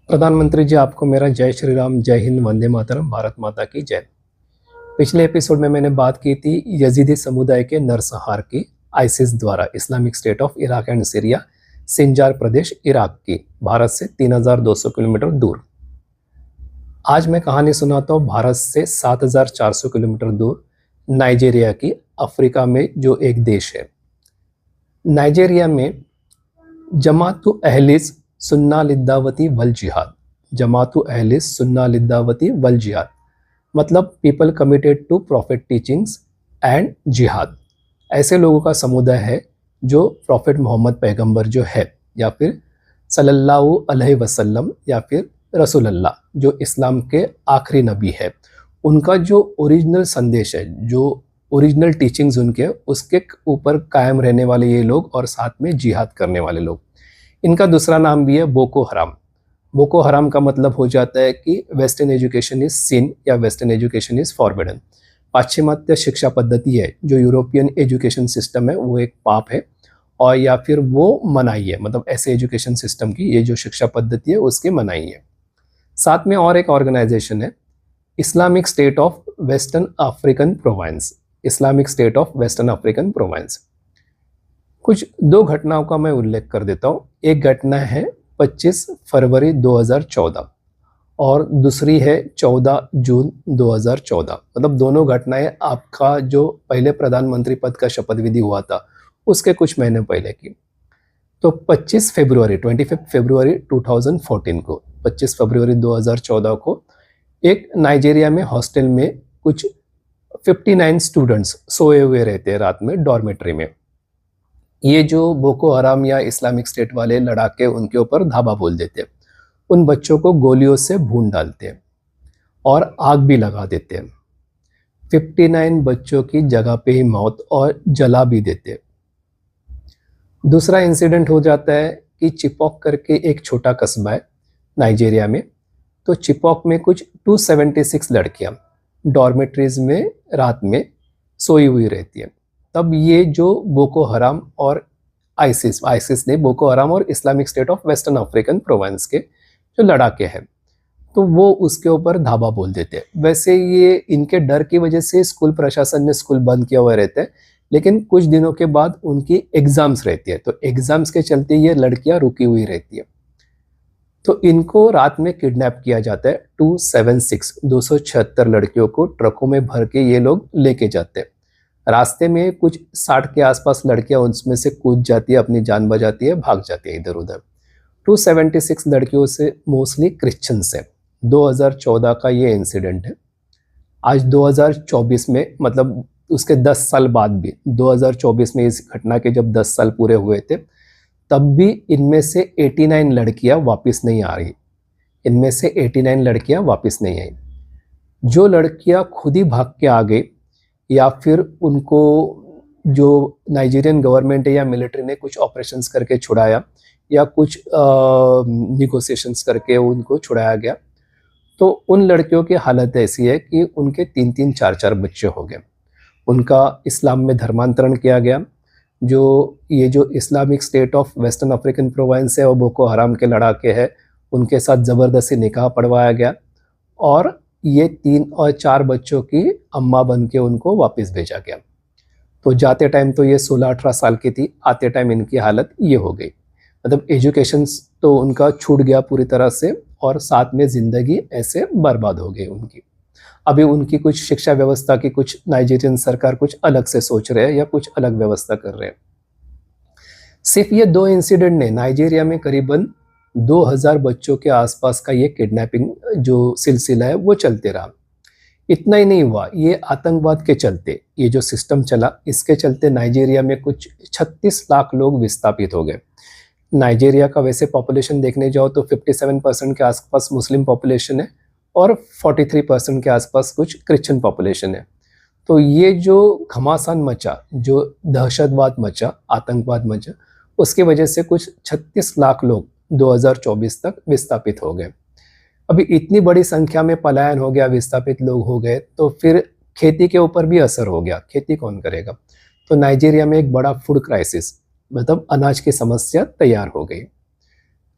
प्रधानमंत्री जी, आपको मेरा जय श्री राम, जय हिंद, वंदे मातरम, भारत माता की जय। पिछले एपिसोड में मैंने बात की थी यजीदी समुदाय के नरसंहार की आईसिस द्वारा Islamic state of Iraq and Syria, Sinjar Pradesh, Iraq की, भारत से 3200 किलोमीटर दूर। आज मैं कहानी सुनाता हूँ भारत से 7400 किलोमीटर दूर नाइजीरिया की, अफ्रीका में जो एक देश है। नाइजीरिया में जमातु अहलिस सुन्ना लिद्दावती वल जिहाद, जमातु अहलिस सुन्ना लिद्दावती वल जिहाद मतलब people committed to prophet teachings and जिहाद। ऐसे लोगों का समुदाय है जो प्रॉफिट मोहम्मद पैगंबर जो है, या फिर सल्लल्लाहु अलैहि वसल्लम, या फिर रसूल अल्लाह, जो इस्लाम के आखिरी नबी है, उनका जो ओरिजिनल संदेश है, जो ओरिजिनल टीचिंग्स उनके, उसके ऊपर कायम रहने वाले ये लोग, और साथ में जिहाद करने वाले लोग। इनका दूसरा नाम भी है बोको हराम। बोको हराम का मतलब हो जाता है कि वेस्टर्न एजुकेशन इज सिन, या वेस्टर्न एजुकेशन इज फॉरबिडन। पाश्चिमात्य शिक्षा पद्धति है, जो यूरोपियन एजुकेशन सिस्टम है, वो एक पाप है, और या फिर वो मनाही है, मतलब ऐसे एजुकेशन सिस्टम की ये जो शिक्षा पद्धति है उसकी मनाही है। साथ में और एक ऑर्गेनाइजेशन है, Islamic state of western African province, Islamic state of western African province. कुछ दो घटनाओं का मैं उल्लेख कर देता हूँ। एक घटना है 25 फरवरी 2014 और दूसरी है 14 जून 2014। मतलब दोनों घटनाएं आपका जो पहले प्रधानमंत्री पद का शपथ विधि हुआ था उसके कुछ महीने पहले की। तो 25 फरवरी 2014 को, 25 फरवरी 2014 को एक नाइजीरिया में हॉस्टल में कुछ 59 स्टूडेंट्स सोए हुए रहते हैं रात में डॉर्मेट्री में। ये जो बोको हराम या इस्लामिक स्टेट वाले लड़ाके उनके ऊपर धावा बोल देते हैं, उन बच्चों को गोलियों से भून डालते हैं और आग भी लगा देते हैं। 59 बच्चों की जगह पे ही मौत, और जला भी देते हैं। दूसरा इंसिडेंट हो जाता है कि चिपॉक करके एक छोटा कस्बा है नाइजीरिया में। तो चिपॉक में कुछ 276 लड़कियां डॉर्मेट्रीज में रात में सोई हुई रहती हैं। तब ये जो बोको हराम और आईसिस ने, बोको हराम और Islamic state of western African province के जो लड़ाके हैं, तो वो उसके ऊपर धावा बोल देते हैं। वैसे ये इनके डर की वजह से स्कूल प्रशासन ने स्कूल बंद किया हुआ रहता है, लेकिन कुछ दिनों के बाद उनकी एग्जाम्स रहती है, तो एग्जाम्स के चलते ये लड़कियां रुकी हुई रहती है। तो इनको रात में किडनैप किया जाता है। 276 लड़कियों को ट्रकों में भर के ये लोग लेके जाते हैं। रास्ते में कुछ 60 के आसपास लड़कियां उसमें से कूद जाती है, अपनी जान बचाती है, भाग जाती है इधर उधर। 276 लड़कियों से मोस्टली क्रिश्चियंस है। 2014 का ये इंसिडेंट है। आज 2024 में, मतलब उसके 10 साल बाद भी, 2024 में इस घटना के जब 10 साल पूरे हुए थे, तब भी इनमें से 89 लड़कियां वापस नहीं आ रही। इनमें से 89 लड़कियां वापस नहीं आई। जो लड़कियां खुद ही भाग के आ गई, या फिर उनको जो नाइजीरियन गवर्नमेंट है या मिलिट्री ने कुछ ऑपरेशंस करके छुड़ाया, या कुछ निगोशिएशंस करके उनको छुड़ाया गया, तो उन लड़कियों की हालत ऐसी है कि उनके 3-3, 4-4 बच्चे हो गए। उनका इस्लाम में धर्मांतरण किया गया। ये जो Islamic state of western African province है और बोको हराम के लड़ाके हैं, उनके साथ ज़बरदस्ती निकाह पढ़वाया गया, और ये 3 और 4 बच्चों की अम्मा बन के उनको वापस भेजा गया। तो जाते टाइम तो ये 16-18 साल की थी, आते टाइम इनकी हालत ये हो गई। मतलब एजुकेशन तो उनका छूट गया पूरी तरह से, और साथ में ज़िंदगी ऐसे बर्बाद हो गई उनकी। अभी उनकी कुछ शिक्षा व्यवस्था की कुछ नाइजीरियन सरकार कुछ अलग से सोच रहे हैं, या कुछ अलग व्यवस्था कर रहे हैं। सिर्फ ये 2 इंसिडेंट ने नाइजीरिया में करीबन 2000 बच्चों के आसपास का ये किडनैपिंग जो सिलसिला है वो चलते रहा। इतना ही नहीं हुआ, ये आतंकवाद के चलते, ये जो सिस्टम चला, इसके चलते नाइजीरिया में कुछ 36 लाख लोग विस्थापित हो गए। नाइजीरिया का वैसे पॉपुलेशन देखने जाओ तो 57% के आसपास मुस्लिम पॉपुलेशन है, और 43% के आसपास कुछ क्रिश्चियन पॉपुलेशन है। तो ये जो घमासान मचा, जो दहशतवाद मचा, आतंकवाद मचा, उसकी वजह से कुछ 36 लाख लोग 2024 तक विस्थापित हो गए। अभी इतनी बड़ी संख्या में पलायन हो गया, विस्थापित लोग हो गए, तो फिर खेती के ऊपर भी असर हो गया। खेती कौन करेगा? तो नाइजीरिया में एक बड़ा फूड क्राइसिस, मतलब अनाज की समस्या तैयार हो गई।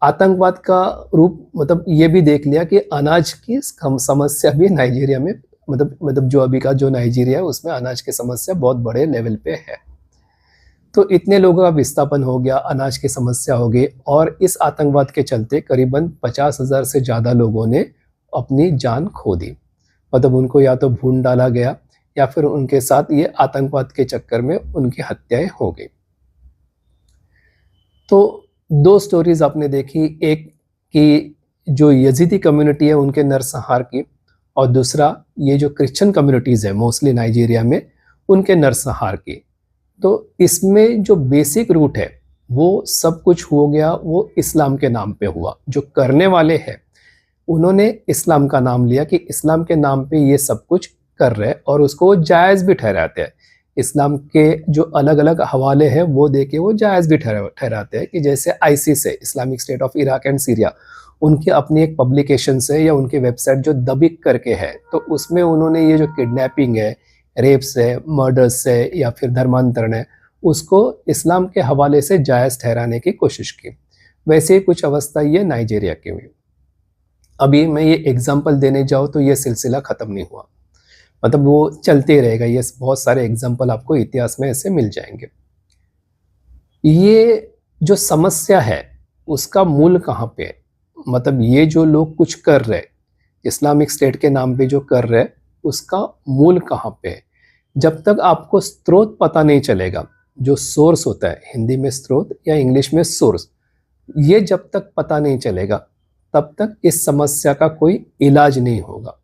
आतंकवाद का रूप मतलब ये भी देख लिया कि अनाज की समस्या भी नाइजीरिया में मतलब जो अभी का जो नाइजीरिया है उसमें अनाज की समस्या बहुत बड़े लेवल पे है। तो इतने लोगों का विस्थापन हो गया, अनाज की समस्या हो गई और इस आतंकवाद के चलते करीबन 50,000 से ज़्यादा लोगों ने अपनी जान खो दी। मतलब उनको या तो भून डाला गया या फिर उनके साथ ये आतंकवाद के चक्कर में उनकी हत्याएं हो गई। तो 2 स्टोरीज़ आपने देखी, एक कि जो यज़ीदी कम्युनिटी है उनके नरसंहार की और दूसरा ये जो क्रिश्चियन कम्युनिटीज़ है मोस्टली नाइजीरिया में उनके नरसंहार की। तो इसमें जो बेसिक रूट है वो सब कुछ हो गया वो इस्लाम के नाम पे हुआ। जो करने वाले हैं उन्होंने इस्लाम का नाम लिया कि इस्लाम के नाम पे ये सब कुछ कर रहे हैं और उसको वो जायज़ भी ठहराते हैं। इस्लाम के जो अलग-अलग हवाले हैं वो देके वो जायज़ भी ठहराते हैं कि जैसे आईसिस है, Islamic state of Iraq and Syria, उनकी अपनी एक पब्लिकेशंस है या उनकी वेबसाइट जो दबिक करके है, तो उसमें उन्होंने ये जो किडनैपिंग है, रेप्स है, मर्डर्स है या फिर धर्मांतरण है, उसको इस्लाम के हवाले से जायज़ ठहराने की कोशिश की। वैसे ही कुछ अवस्था ये नाइजीरिया की हुई। अभी मैं ये एग्जाम्पल देने जाऊँ तो ये सिलसिला ख़त्म नहीं हुआ, मतलब वो चलते ही रहेगा। ये बहुत सारे एग्जाम्पल आपको इतिहास में ऐसे मिल जाएंगे। ये जो समस्या है उसका मूल कहाँ पे है? मतलब ये जो लोग कुछ कर रहे हैं, इस्लामिक स्टेट के नाम पे जो कर रहे हैं, उसका मूल कहाँ पे है? जब तक आपको स्रोत पता नहीं चलेगा, जो सोर्स होता है, हिंदी में स्रोत या इंग्लिश में सोर्स, ये जब तक पता नहीं चलेगा तब तक इस समस्या का कोई इलाज नहीं होगा।